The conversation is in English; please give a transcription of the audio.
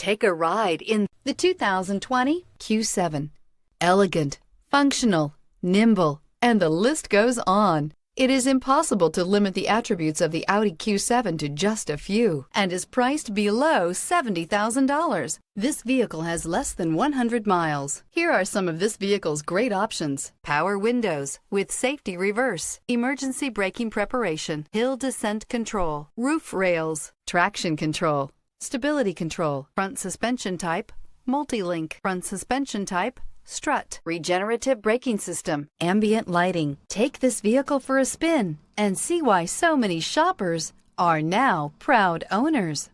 Take a ride in the 2020 Q7. Elegant, functional, nimble, and the list goes on. It is impossible to limit the attributes of the Audi Q7 to just a few and is priced below $70,000. This vehicle has less than 100 miles. Here are some of this vehicle's great options: power windows with safety reverse, emergency braking preparation, hill descent control, roof rails, traction control, stability control, front suspension type, multi-link, front suspension type, strut, regenerative braking system, ambient lighting. Take this vehicle for a spin and see why so many shoppers are now proud owners.